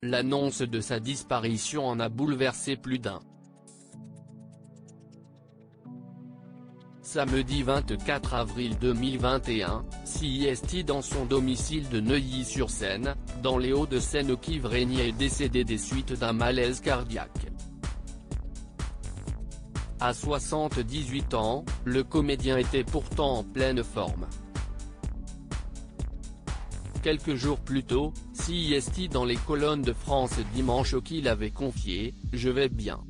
L'annonce de sa disparition en a bouleversé plus d'un. Samedi 24 avril 2021, CIST dans son domicile de Neuilly-sur-Seine, dans les Hauts-de-Seine. Yves-Régnier est décédé des suites d'un malaise cardiaque. À 78 ans, le comédien était pourtant en pleine forme. Quelques jours plus tôt, CIST dans les colonnes de France Dimanche qu'il avait confié « Je vais bien.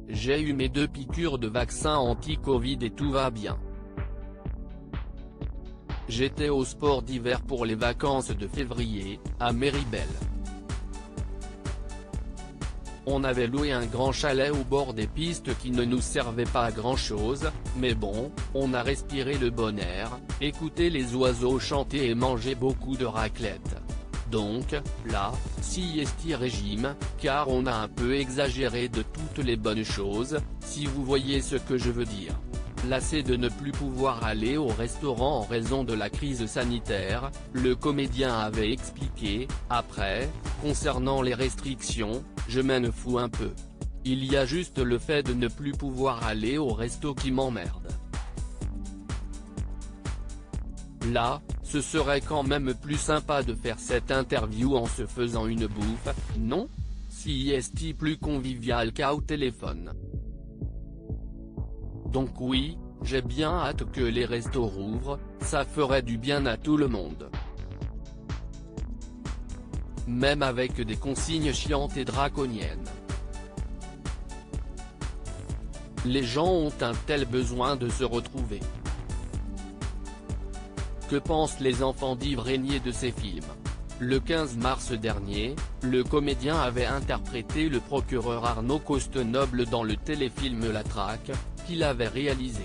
J'ai eu mes 2 piqûres de vaccin anti-Covid et tout va bien. J'étais au sport d'hiver pour les vacances de février, à Méribel. On avait loué un grand chalet au bord des pistes qui ne nous servait pas à grand chose, mais bon, on a respiré le bon air, écouté les oiseaux chanter et mangé beaucoup de raclette. Donc, là, CIST régime, car on a un peu exagéré de toutes les bonnes choses, si vous voyez ce que je veux dire. Lassé de ne plus pouvoir aller au restaurant en raison de la crise sanitaire, le comédien avait expliqué, après, concernant les restrictions, je m'en fous un peu. Il y a juste le fait de ne plus pouvoir aller au resto qui m'emmerde. Là, ce serait quand même plus sympa de faire cette interview en se faisant une bouffe, non? CIST plus convivial qu'au téléphone. Donc oui, j'ai bien hâte que les restos rouvrent, ça ferait du bien à tout le monde. Même avec des consignes chiantes et draconiennes. Les gens ont un tel besoin de se retrouver. Que pensent les enfants d'Yves-Régnier de ces films? Le 15 mars dernier, le comédien avait interprété le procureur Arnaud Costenoble dans le téléfilm La Traque, qu'il avait réalisé.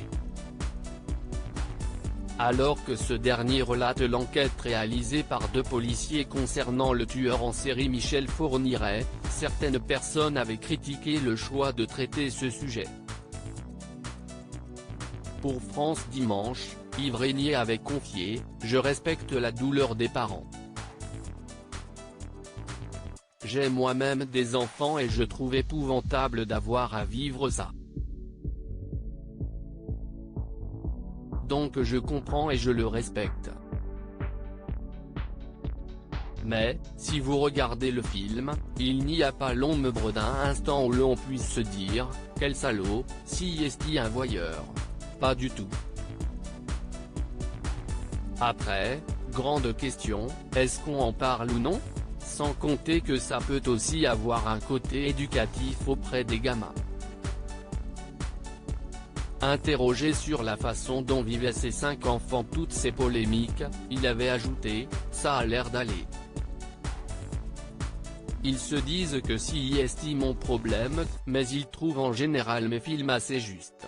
Alors que ce dernier relate l'enquête réalisée par 2 policiers concernant le tueur en série Michel Fourniret, certaines personnes avaient critiqué le choix de traiter ce sujet. Pour France Dimanche, Yves-Régnier avait confié « Je respecte la douleur des parents. J'ai moi-même des enfants et je trouve épouvantable d'avoir à vivre ça. Donc je comprends et je le respecte. Mais, si vous regardez le film, il n'y a pas l'ombre d'un instant où l'on puisse se dire « Quel salaud, CIST un voyeur ». Pas du tout. Après, grande question, est-ce qu'on en parle ou non? Sans compter que ça peut aussi avoir un côté éducatif auprès des gamins. Interrogé sur la façon dont vivaient ses 5 enfants toutes ces polémiques, il avait ajouté « Ça a l'air d'aller. Ils se disent que CIST mon problème, mais ils trouvent en général mes films assez justes.